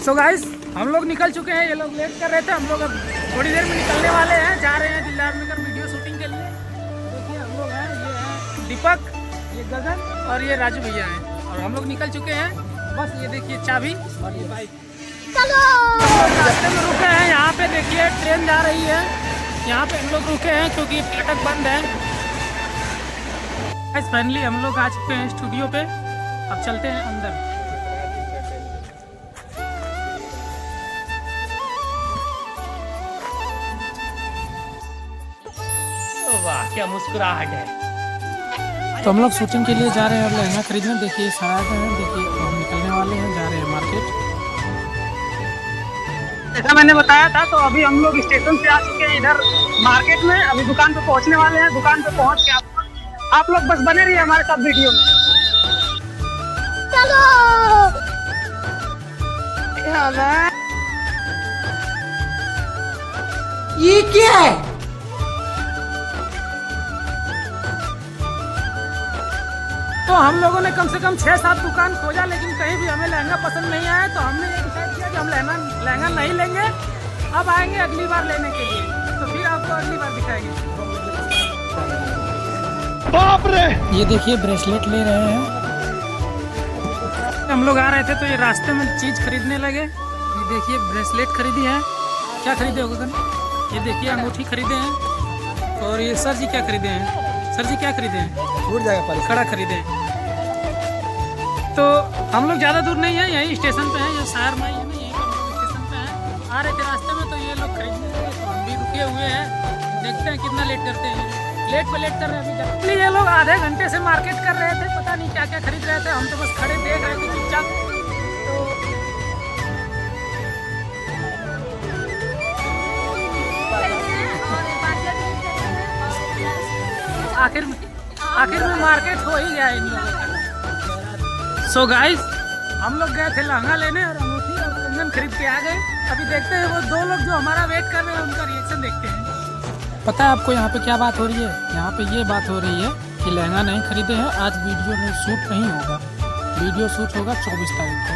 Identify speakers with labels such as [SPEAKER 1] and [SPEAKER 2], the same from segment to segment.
[SPEAKER 1] So guys हम लोग निकल चुके हैं, ये लोग लेट कर रहे थे, हम लोग अब थोड़ी देर में निकलने वाले हैं, जा रहे हैं दिलदार नगर वीडियो शूटिंग के लिए। देखिए हम लोग हैं, ये है दीपक, ये गगन और ये राजू भैया हैं, और हम लोग निकल चुके हैं। बस ये देखिए चाबी और ये बाइक। चलो रास्ते में रुके हैं, यहाँ पे देखिए ट्रेन जा रही है, यहाँ पे हम लोग रुके हैं क्योंकि फाटक बंद है। फाइनली हम लोग आ चुके हैं स्टूडियो पे, अब चलते हैं अंदर।
[SPEAKER 2] वाह क्या मुस्कुराहट है।
[SPEAKER 1] तो हम लोग शूटिंग के लिए जा रहे हैं, अब लहंगा खरीदने। देखिए सारा हैं, देखिए हम निकलने वाले हैं, जा रहे हैं मार्केट।
[SPEAKER 3] जैसा मैंने बताया था, तो अभी हम लोग स्टेशन से आ चुके हैं इधर मार्केट में, अभी दुकान पे पहुंचने वाले हैं। दुकान पे पहुंच के आप लोग बस बने रहिए हमारे साथ वीडियो में।
[SPEAKER 4] चलो ये क्या है?
[SPEAKER 1] तो हम लोगों ने कम से कम 6-7 दुकान खोजा, लेकिन कहीं भी हमें लहंगा पसंद नहीं आया। तो हमने ये डिसाइड किया कि हम लहंगा नहीं लेंगे, अब आएंगे अगली बार लेने के लिए, तो फिर आपको अगली बार दिखाएंगे।
[SPEAKER 2] बाप रे,
[SPEAKER 1] ये देखिए ब्रेसलेट ले रहे हैं। हम लोग आ रहे थे तो ये रास्ते में चीज खरीदने लगे। ये देखिए ब्रेसलेट खरीदी है। क्या खरीदे हो गगन? ये देखिए अंगूठी खरीदे हैं। और ये सर जी क्या खरीदे हैं? सर जी क्या खरीदे हैं?
[SPEAKER 4] छूट जाएगा,
[SPEAKER 1] कड़ा खरीदे हैं। तो हम लोग ज़्यादा दूर नहीं है, यहीं स्टेशन पे है, ये सायर माई है ना, यहीं पर हम लोग स्टेशन पे हैं। आ रहे थे रास्ते में तो ये लोग खरीदने लगे, तो हम भी रुके हुए हैं, देखते हैं कितना लेट करते हैं। लेट पे लेट कर रहे हैं अभी। ये लोग आधे घंटे से मार्केट कर रहे थे, पता नहीं क्या क्या खरीद रहे थे, हम तो बस खड़े देख रहे थे चुपचाप। आखिर में मार्केट हो ही गया इन लोगों का। सो गाइस हम लोग गए थे लहंगा लेने और अंगूठी और कंगन खरीद के आ गए। अभी देखते हैं वो दो लोग जो हमारा वेट कर रहे हैं उनका रिएक्शन देखते हैं। पता है आपको यहाँ पे क्या बात हो रही है? यहाँ पे ये बात हो रही है कि लहंगा नहीं खरीदे हैं, आज वीडियो में शूट नहीं होगा। वीडियो शूट होगा 24 तारीख को।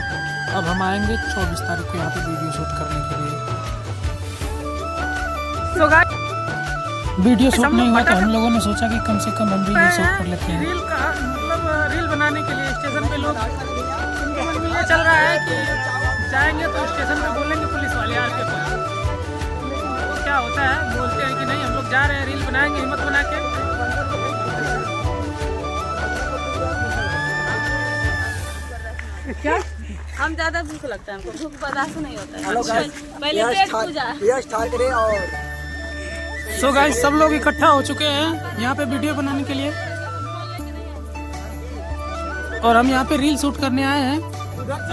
[SPEAKER 1] अब हम आएंगे 24 तारीख को यहाँ पे वीडियो शूट करने के लिए। सो गाइस वीडियो शूट नहीं हुआ तो हम लोगों ने सोचा कि कम से कम हम वीडियो शूट कर लेते हैं। रील का मतलब रील बनाने के लिए स्टेशन पे लोग, ये चल रहा है कि जाएंगे तो स्टेशन पे बोलेंगे पुलिस वाले आके, तो क्या होता है, बोलते हैं कि नहीं हम लोग जा रहे हैं, रील बनाएंगे हिम्मत बना के। क्या
[SPEAKER 5] हम ज्यादा भूख लगता है, हमको भूख बर्दाश्त नहीं होता है। पहले पेट पूजा
[SPEAKER 4] और
[SPEAKER 1] सो गाइस सब लोग इकट्ठा हो चुके हैं यहाँ पे वीडियो बनाने के लिए, और हम यहाँ पे रील शूट करने आए हैं।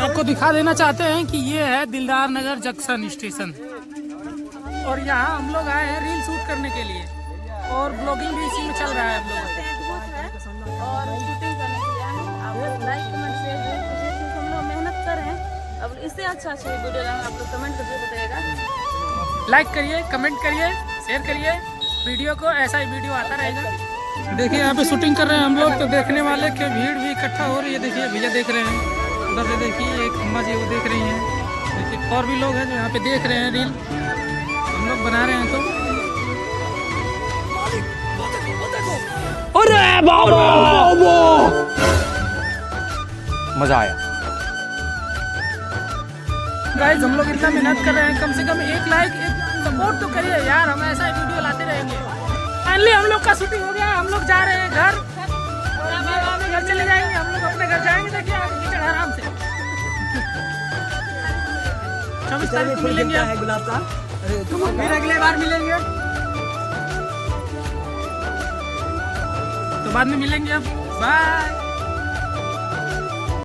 [SPEAKER 1] आपको दिखा देना चाहते हैं कि ये है दिलदार नगर जंक्शन स्टेशन, और यहाँ हम लोग आए हैं रील शूट करने के लिए, और ब्लॉगिंग भी इसी में चल रहा है हम लोग।
[SPEAKER 5] और शूटिंग करने के लिए आप लोग लाइक कमेंट शेयर हम लोग मेहनत कर रहे हैं। अब इससे अच्छा वीडियो आप लोग कमेंट करके बताइएगा।
[SPEAKER 1] लाइक करिए, कमेंट करिए, शेयर करिए वीडियो को, ऐसा ही वीडियो आता रहेगा। देखिए यहाँ पे शूटिंग कर रहे हैं हम लोग, तो देखने वाले की भीड़ भी इकट्ठा हो रही है। देखिए भैया देख रहे हैं, उधर से देखिए एक अम्मा जी वो देख रही हैं, देखिए और भी लोग हैं जो यहाँ पे देख रहे हैं रील हम लोग बना रहे हैं। तो
[SPEAKER 2] अरे बाबा मजा आया।
[SPEAKER 1] गाइस हम लोग इतना मेहनत कर रहे हैं, कम से कम 1 लाइक, एक सपोर्ट तो करिए यार, हम ऐसा ही वीडियो लाते रहेंगे। फाइनली हम लोग का शूटिंग हो गया, हम लोग जा रहे हैं घर, और घर चले जाएंगे, हम लोग अपने घर जाएंगे। देखिए आगे कीचड़ आराम से 24 तारीख को मिलेंगे
[SPEAKER 4] गुलाब का,
[SPEAKER 1] फिर अगले बार मिलेंगे, तो बाद में मिलेंगे अब। बाय।